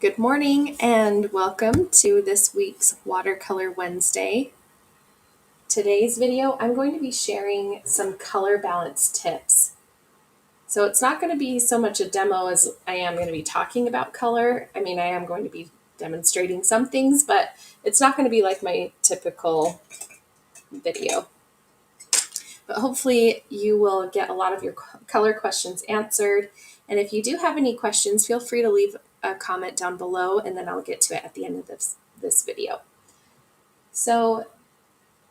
Good morning and welcome to this week's Watercolor Wednesday. Today's video, I'm going to be sharing some color balance tips. So it's not going to be so much a demo as I am going to be talking about color. I am going to be demonstrating some things, but it's not going to be like my typical video. But hopefully you will get a lot of your color questions answered. And if you do have any questions, feel free to leave a comment down below and then I'll get to it at the end of this video. So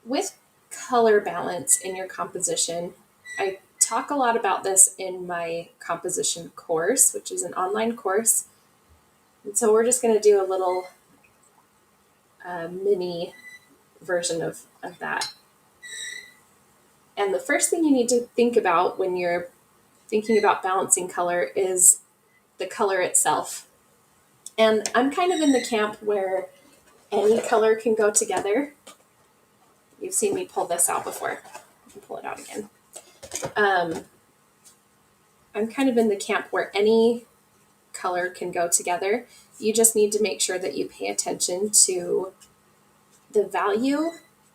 with color balance in your composition, I talk a lot about this in my composition course, which is an online course. And so we're just going to do a little mini version of that. And the first thing you need to think about when you're thinking about balancing color is the color itself. And I'm kind of in the camp where any color can go together. You've seen me pull this out before. I'll pull it out again. I'm kind of in the camp where any color can go together. You just need to make sure that you pay attention to the value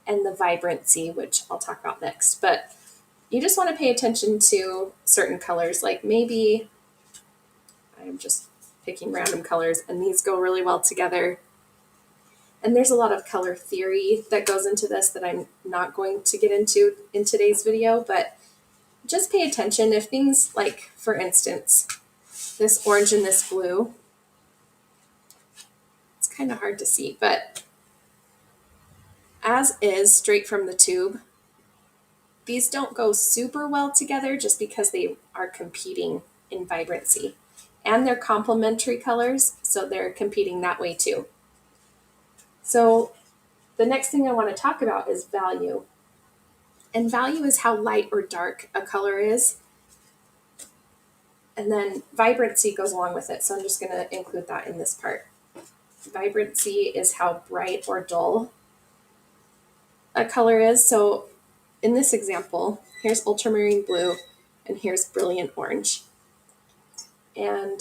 and the vibrancy, which I'll talk about next. But you just want to pay attention to certain colors, like maybe I'm just picking random colors and these go really well together. And there's a lot of color theory that goes into this that I'm not going to get into in today's video, but just pay attention if things like, for instance, this orange and this blue, it's kind of hard to see, but as is straight from the tube, these don't go super well together just because they are competing in vibrancy. And they're complementary colors, so they're competing that way too. So the next thing I want to talk about is value. And value is how light or dark a color is. And then vibrancy goes along with it, so I'm just going to include that in this part. Vibrancy is how bright or dull a color is. So in this example, here's ultramarine blue and here's brilliant orange. And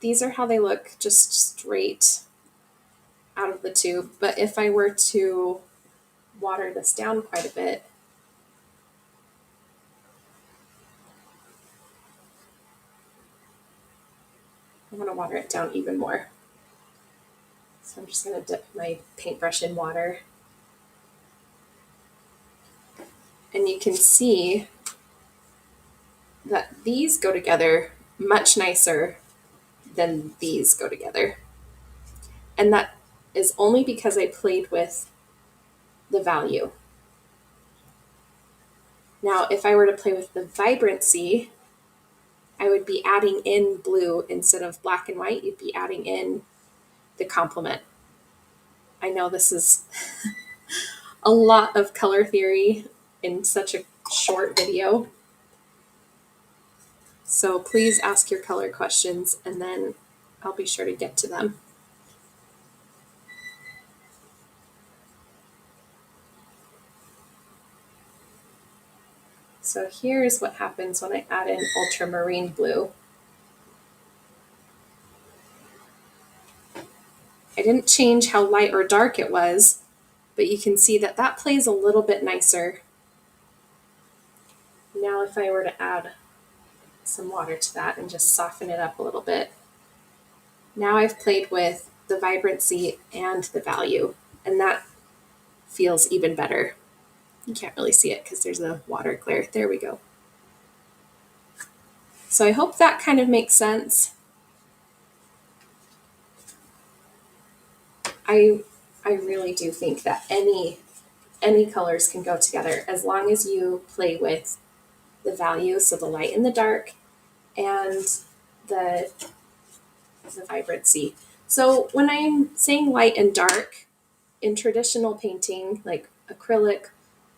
these are how they look just straight out of the tube. But if I were to water this down quite a bit, I'm going to water it down even more. So I'm just going to dip my paintbrush in water. And you can see that these go together much nicer than these go together. And that is only because I played with the value. Now, if I were to play with the vibrancy, I would be adding in blue instead of black and white. You'd be adding in the complement. I know this is a lot of color theory in such a short video. So please ask your color questions and then I'll be sure to get to them. So here's what happens when I add in ultramarine blue. I didn't change how light or dark it was, but you can see that that plays a little bit nicer. Now if I were to add some water to that and just soften it up a little bit, now I've played with the vibrancy and the value, and that feels even better. You can't really see it because there's a water glare. There we go. So I hope that kind of makes sense. I really do think that any colors can go together as long as you play with the value, so the light and the dark, and the vibrancy. So when I'm saying light and dark, in traditional painting, like acrylic,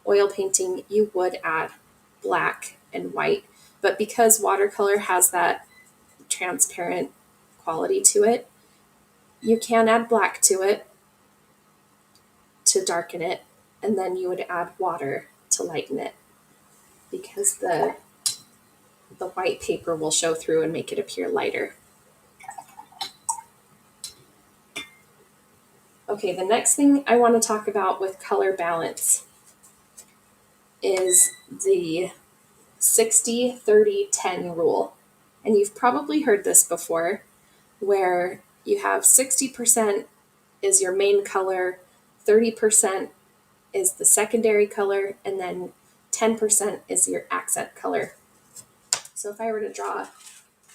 oil painting, you would add black and white. But because watercolor has that transparent quality to it, you can add black to it to darken it, and then you would add water to lighten it because the white paper will show through and make it appear lighter. Okay, the next thing I want to talk about with color balance is the 60-30-10 rule. And you've probably heard this before, where you have 60% is your main color, 30% is the secondary color, and then 10% is your accent color. So if I were to draw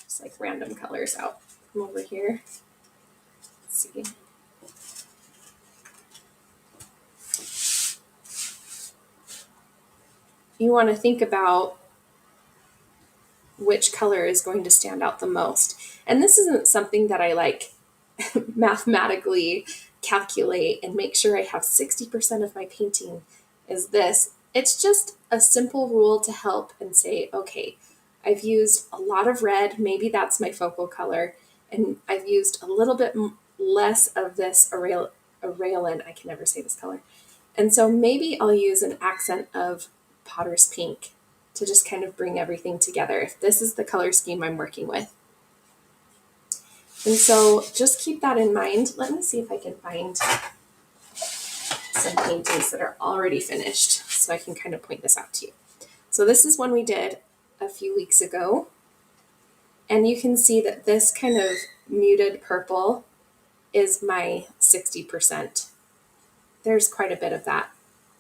just like random colors out from over here, let's see. You want to think about which color is going to stand out the most. And this isn't something that I like mathematically calculate and make sure I have 60% of my painting is this. It's just a simple rule to help and say, okay, I've used a lot of red, maybe that's my focal color, and I've used a little bit less of this Aureolin, I can never say this color, and so maybe I'll use an accent of Potter's Pink to just kind of bring everything together if this is the color scheme I'm working with. And so just keep that in mind. Let me see if I can find some paintings that are already finished so I can kind of point this out to you. So this is one we did a few weeks ago. And you can see that this kind of muted purple is my 60%. There's quite a bit of that.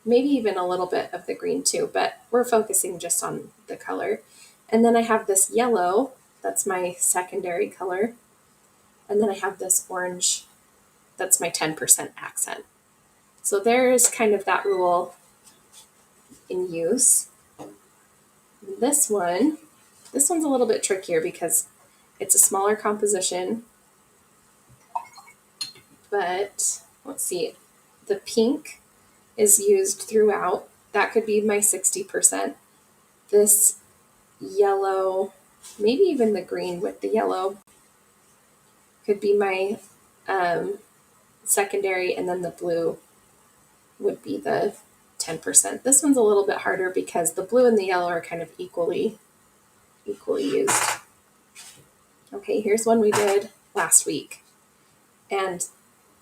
Maybe even a little bit of the green too, but we're focusing just on the color. And then I have this yellow, that's my secondary color. And then I have this orange, that's my 10% accent. So there's kind of that rule in use. This one's a little bit trickier because it's a smaller composition, but let's see, the pink is used throughout. That could be my 60%. This yellow, maybe even the green with the yellow could be my secondary, and then the blue would be the 10%. This one's a little bit harder because the blue and the yellow are kind of equally used. Okay, here's one we did last week. And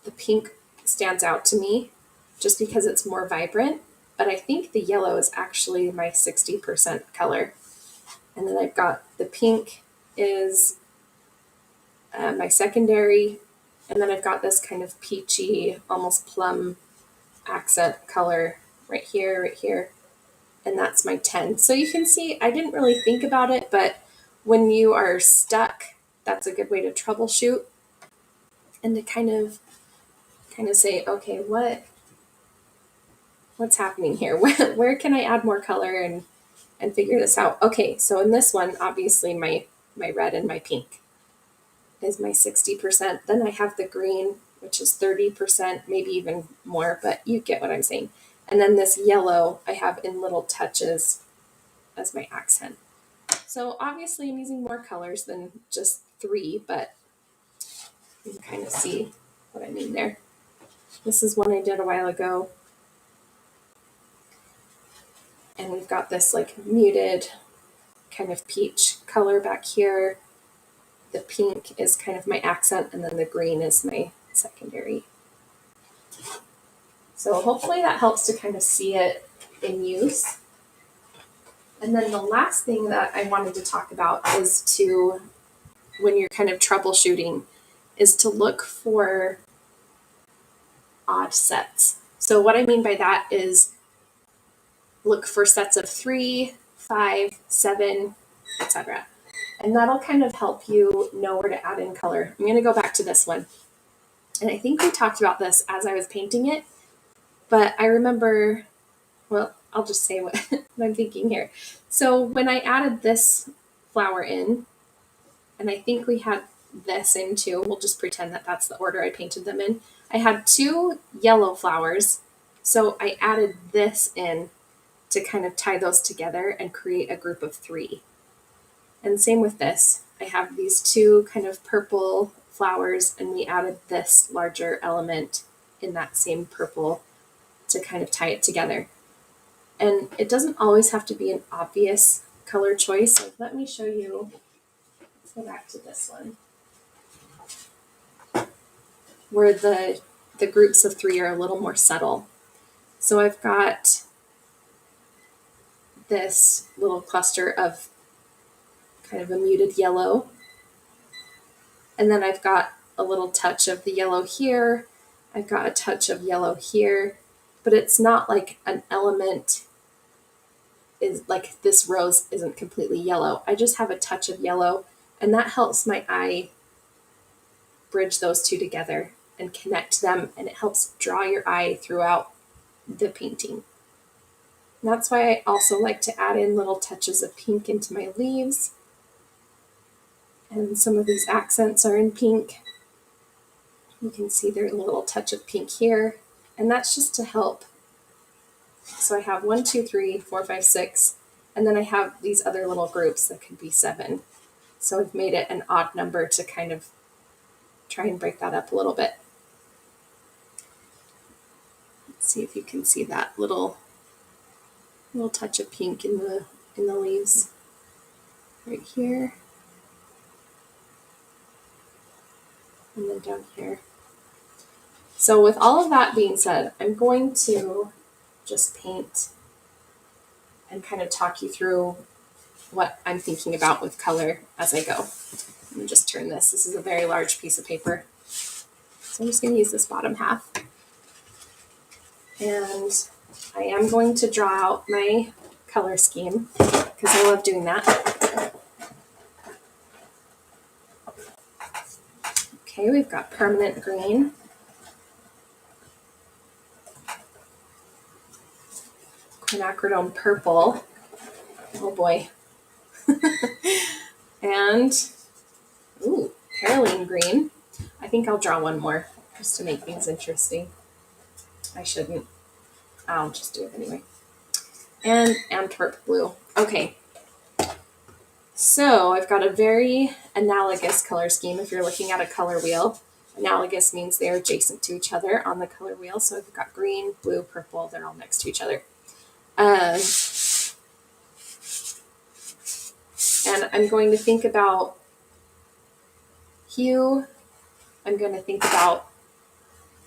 the pink stands out to me just because it's more vibrant, but I think the yellow is actually my 60% color. And then I've got the pink is my secondary, and then I've got this kind of peachy, almost plum accent color right here, and that's my 10. So you can see I didn't really think about it, but when you are stuck, that's a good way to troubleshoot and to kind of say, okay, what's happening here? Where can I add more color and figure this out? Okay, so in this one, obviously my red and my pink is my 60%. Then I have the green, which is 30%, maybe even more, but you get what I'm saying. And then this yellow I have in little touches as my accent. So obviously I'm using more colors than just 3, but you can kind of see what I mean there. This is one I did a while ago. And we've got this like muted kind of peach color back here. The pink is kind of my accent, and then the green is my secondary. So hopefully that helps to kind of see it in use. And then the last thing that I wanted to talk about is to, when you're kind of troubleshooting, is to look for odd sets. So what I mean by that is look for sets of 3, 5, 7, etc. And that'll kind of help you know where to add in color. I'm going to go back to this one. And I think we talked about this as I was painting it, but I remember, well, I'll just say what I'm thinking here. So when I added this flower in, and I think we had this in too, we'll just pretend that that's the order I painted them in. I had 2 yellow flowers, so I added this in to kind of tie those together and create a group of 3. And same with this. I have these 2 kind of purple flowers, and we added this larger element in that same purple to kind of tie it together. And it doesn't always have to be an obvious color choice. So let me show you. Let's go back to this one, where the the groups of 3 are a little more subtle. So I've got this little cluster of kind of a muted yellow. And then I've got a little touch of the yellow here. I've got a touch of yellow here, but it's not like an element is like this rose isn't completely yellow. I just have a touch of yellow, and that helps my eye bridge those two together and connect them, and it helps draw your eye throughout the painting. And that's why I also like to add in little touches of pink into my leaves. And some of these accents are in pink. You can see there's a little touch of pink here, and that's just to help. So I have 1, 2, 3, 4, 5, 6, and then I have these other little groups that could be 7. So I've made it an odd number to kind of try and break that up a little bit. Let's see if you can see that little touch of pink in the leaves right here, and then down here. So with all of that being said, I'm going to just paint and kind of talk you through what I'm thinking about with color as I go. Let me just turn this. This is a very large piece of paper. So I'm just going to use this bottom half. And I am going to draw out my color scheme because I love doing that. Okay, we've got permanent green. Quinacridone purple. Oh boy. And, ooh, Perylene green. I think I'll draw one more just to make things interesting. I shouldn't. I'll just do it anyway. And Antwerp blue. Okay. So I've got a very analogous color scheme if you're looking at a color wheel. Analogous means they're adjacent to each other on the color wheel. So I've got green, blue, purple. They're all next to each other. And I'm going to think about hue. I'm going to think about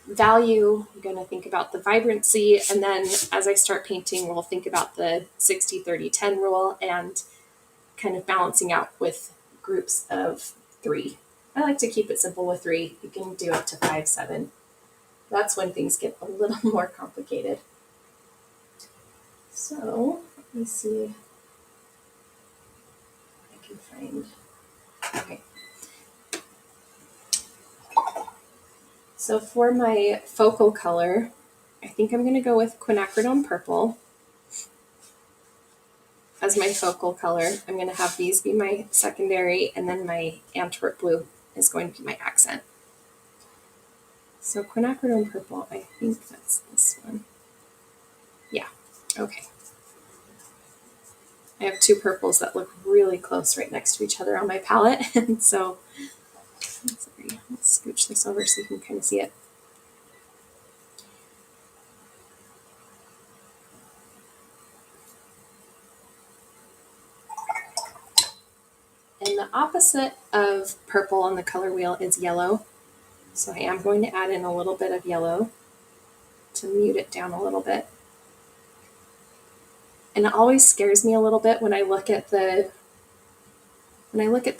value. I'm going to think about the vibrancy. And then as I start painting, we'll think about the 60-30-10 rule and kind of balancing out with groups of 3. I like to keep it simple with 3. You can do up to 5, 7. That's when things get a little more complicated. So let me see if I can find. Okay. So for my focal color, I think I'm going to go with quinacridone purple as my focal color. I'm going to have these be my secondary, and then my Antwerp blue is going to be my accent. So quinacridone purple, I think that's this one. Yeah, okay. I have 2 purples that look really close right next to each other on my palette, and so sorry, let's scooch this over so you can kind of see it. And the opposite of purple on the color wheel is yellow. So I am going to add in a little bit of yellow to mute it down a little bit. And it always scares me a little bit when I look at the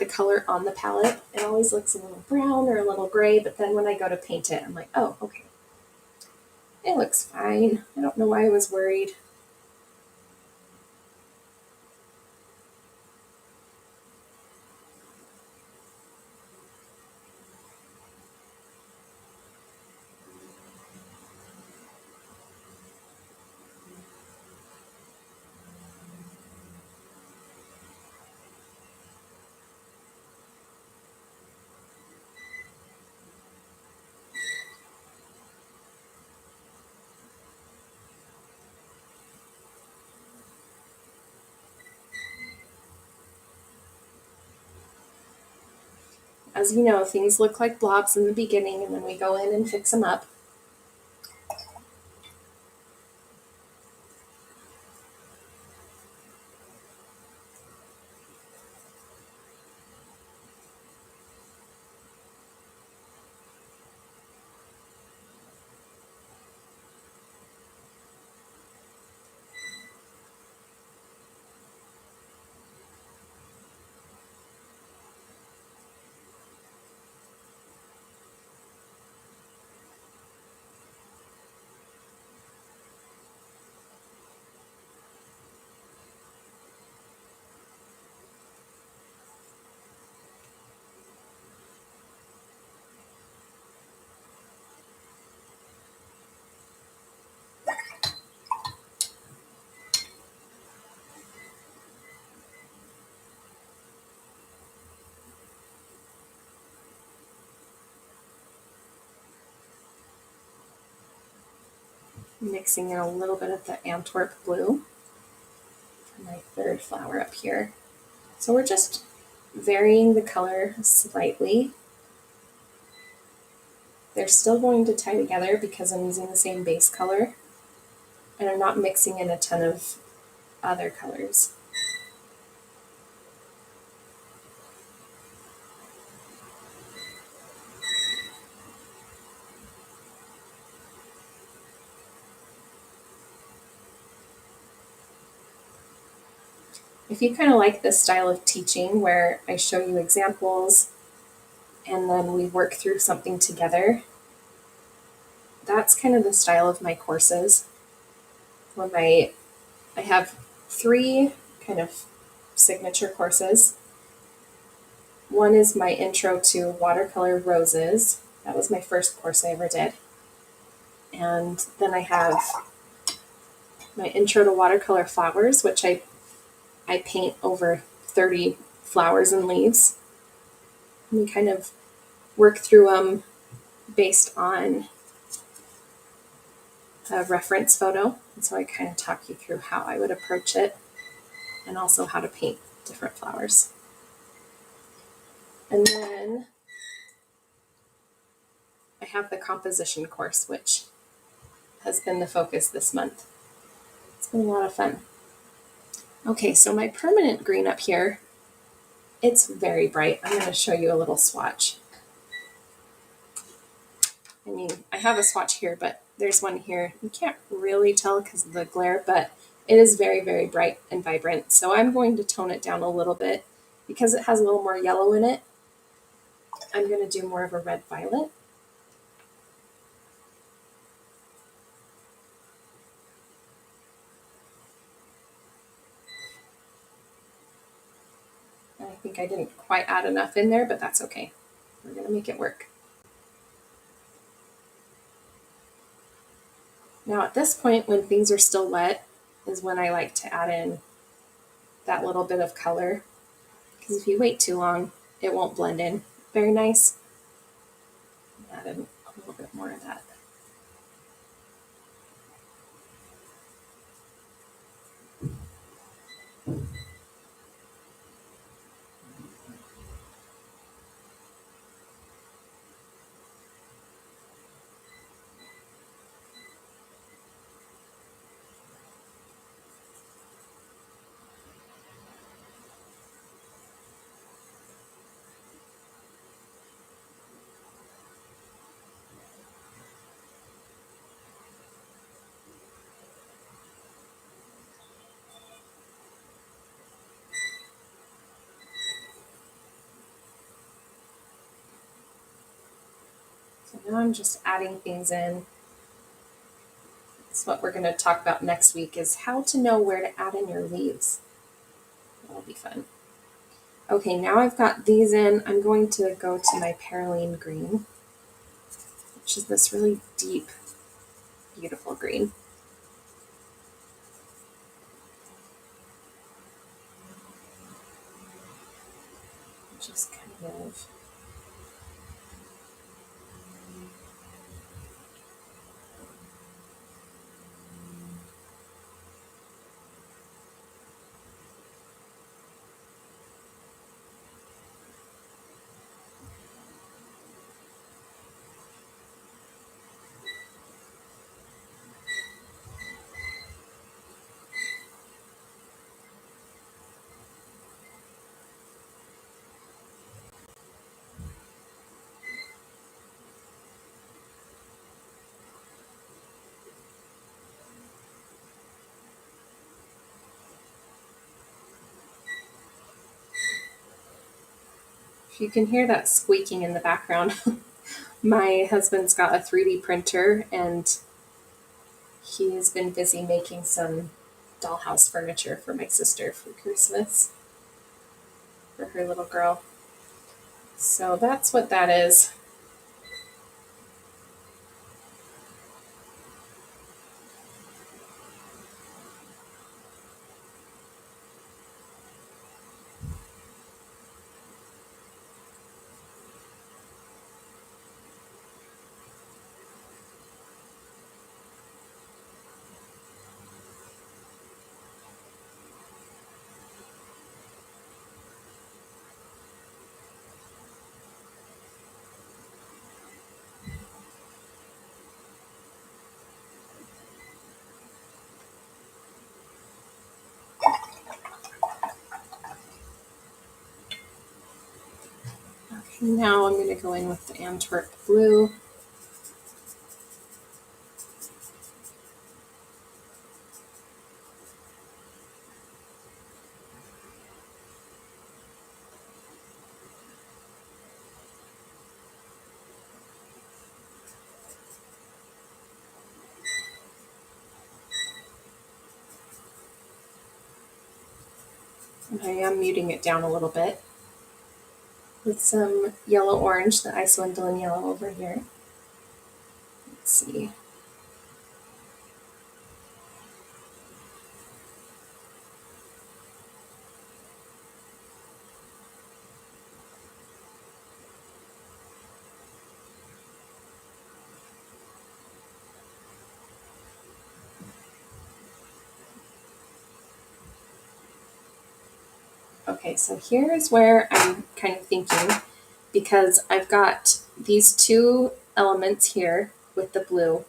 color on the palette. It always looks a little brown or a little gray, but then when I go to paint it, I'm like, oh, okay. It looks fine. I don't know why I was worried. As you know, things look like blobs in the beginning, and then we go in and fix them up. Mixing in a little bit of the Antwerp blue for my third flower up here. So we're just varying the color slightly. They're still going to tie together because I'm using the same base color, and I'm not mixing in a ton of other colors. If you kind of like this style of teaching where I show you examples and then we work through something together, that's kind of the style of my courses. I have 3 kind of signature courses. One is my intro to watercolor roses. That was my first course I ever did. And then I have my intro to watercolor flowers, which I paint over 30 flowers and leaves. And we kind of work through them based on a reference photo. And so I kind of talk you through how I would approach it and also how to paint different flowers. And then I have the composition course, which has been the focus this month. It's been a lot of fun. Okay, so my permanent green up here, it's very bright. I'm going to show you a little swatch. I mean, I have a swatch here, but there's one here. You can't really tell because of the glare, but it is very, very bright and vibrant. So I'm going to tone it down a little bit because it has a little more yellow in it. I'm going to do more of a red violet. And I think I didn't quite add enough in there, but that's okay. We're going to make it work. Now at this point, when things are still wet, is when I like to add in that little bit of color. Because if you wait too long, it won't blend in very nice. Add in a little bit more of that. So now I'm just adding things in. That's what we're going to talk about next week, is how to know where to add in your leaves. That'll be fun. Okay, now I've got these in. I'm going to go to my Perylene green, which is this really deep, beautiful green. Just kind of if you can hear that squeaking in the background, my husband's got a 3D printer and he has been busy making some dollhouse furniture for my sister for Christmas, for her little girl. So that's what that is. Now I'm going to go in with the Antwerp blue. And I am muting it down a little bit with some yellow orange, the Icelandic yellow over here. Let's see. Okay, so here is where I'm kind of thinking, because I've got these two elements here with the blue,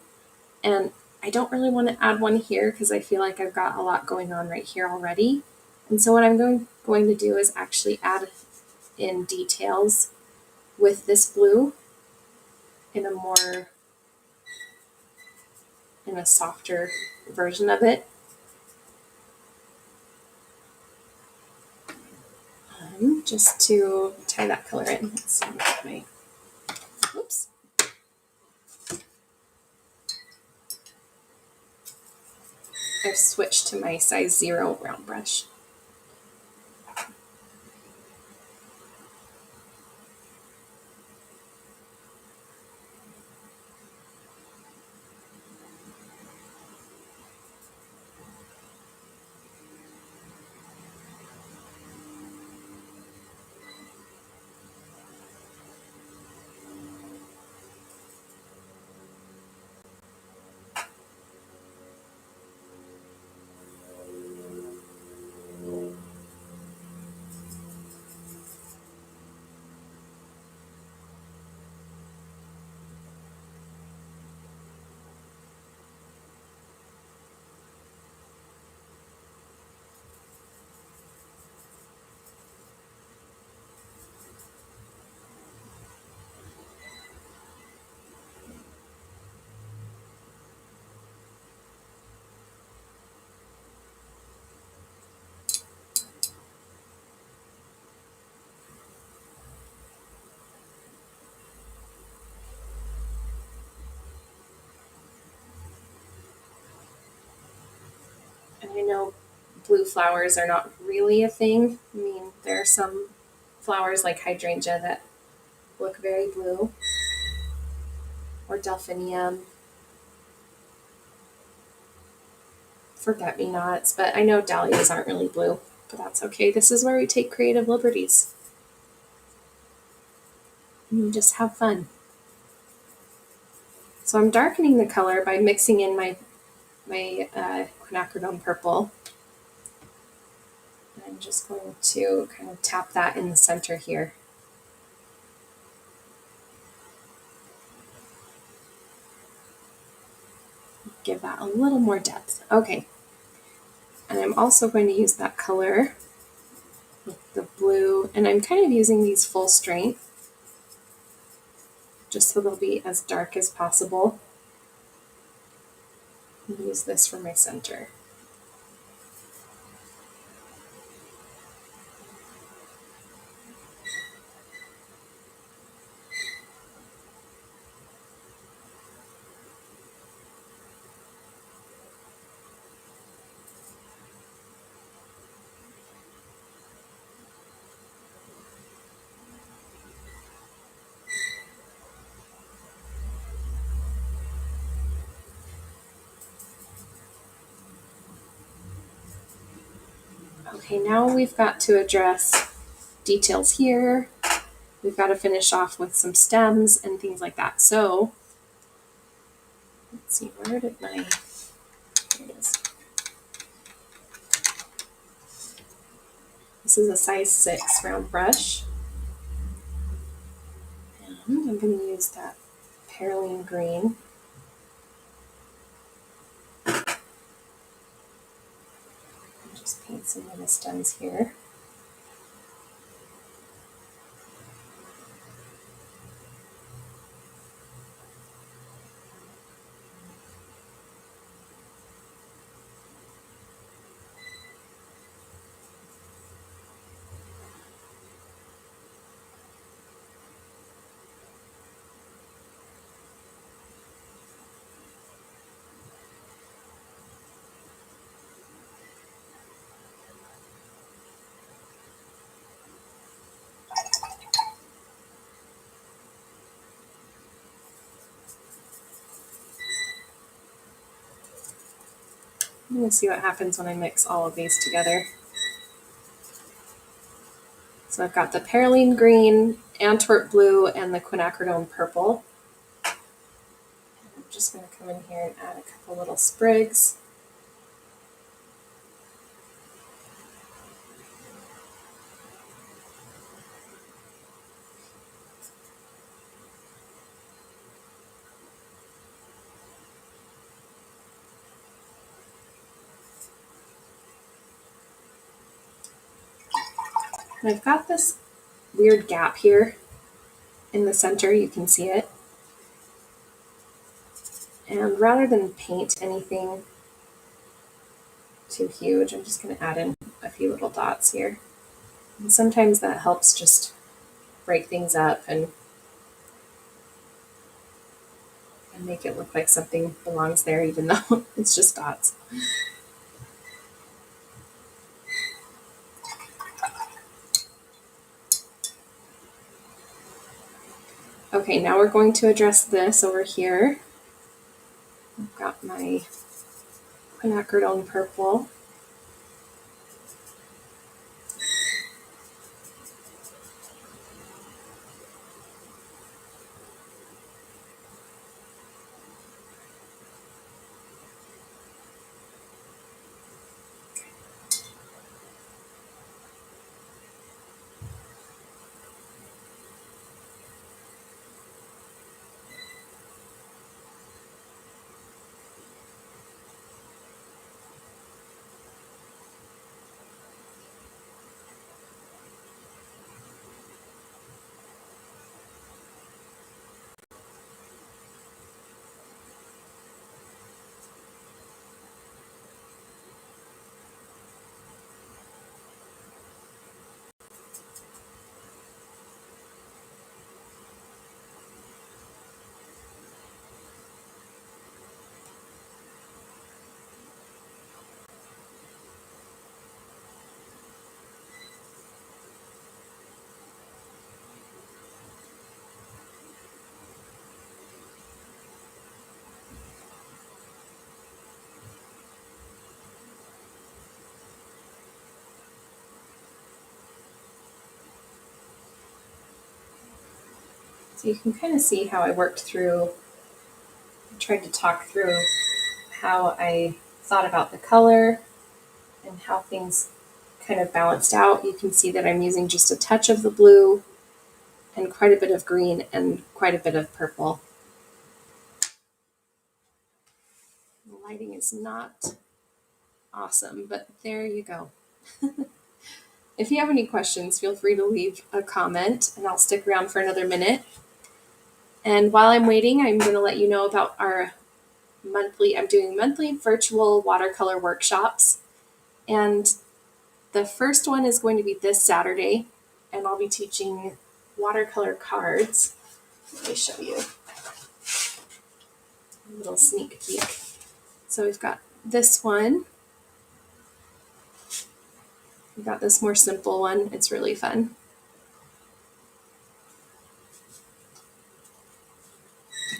and I don't really want to add one here because I feel like I've got a lot going on right here already. And so what I'm going to do is actually add in details with this blue in a softer version of it. Just to tie that color in. Let's see. Oops. I've switched to my size 0 round brush. And I know blue flowers are not really a thing. I mean, there are some flowers like hydrangea that look very blue, or delphinium, forget-me-nots, but I know dahlias aren't really blue, but that's okay. This is where we take creative liberties. And just have fun. So I'm darkening the color by mixing in my quinacridone purple. And I'm just going to kind of tap that in the center here. Give that a little more depth. Okay. And I'm also going to use that color with the blue, and I'm kind of using these full strength just so they'll be as dark as possible. I'll use this for my center. Okay, now we've got to address details here. We've got to finish off with some stems and things like that. So, let's see, where did my, here it is. This is a size 6 round brush. And I'm going to use that Perylene green. Just paint some of the stems here. I'm going to see what happens when I mix all of these together. So I've got the Perylene green, Antwerp blue, and the quinacridone purple. I'm just going to come in here and add a couple little sprigs. And I've got this weird gap here in the center, you can see it. And rather than paint anything too huge, I'm just going to add in a few little dots here. And sometimes that helps just break things up and make it look like something belongs there, even though it's just dots. Okay, now we're going to address this over here. I've got my quinacridone purple. So you can kind of see how I worked through, I tried to talk through how I thought about the color and how things kind of balanced out. You can see that I'm using just a touch of the blue and quite a bit of green and quite a bit of purple. The lighting is not awesome, but there you go. If you have any questions, feel free to leave a comment and I'll stick around for another minute. And while I'm waiting, I'm going to let you know about our I'm doing monthly virtual watercolor workshops. And the first one is going to be this Saturday, and I'll be teaching watercolor cards. Let me show you a little sneak peek. So we've got this one. We've got this more simple one. It's really fun.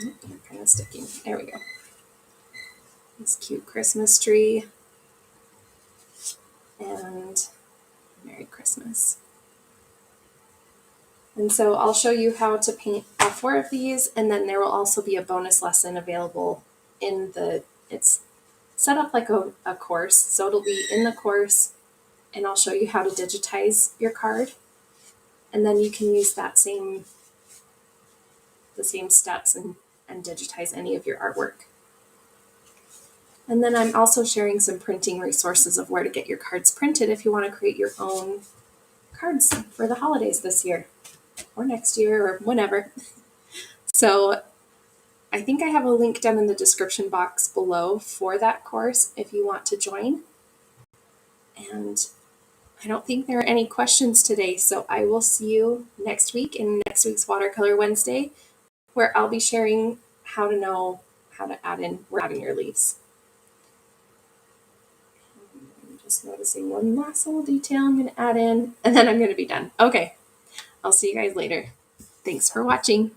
I'm kind of sticking. There we go. This cute Christmas tree. And Merry Christmas. And so I'll show you how to paint all 4 of these, and then there will also be a bonus lesson available it's set up like a course, so it'll be in the course, and I'll show you how to digitize your card, and then you can use the same steps and digitize any of your artwork. And then I'm also sharing some printing resources of where to get your cards printed if you want to create your own cards for the holidays this year or next year or whenever. So I think I have a link down in the description box below for that course if you want to join. And I don't think there are any questions today, so I will see you next week in next week's Watercolor Wednesday, where I'll be sharing how to know how to add in your leaves. I'm just noticing one last little detail I'm going to add in, and then I'm going to be done. Okay, I'll see you guys later. Thanks for watching.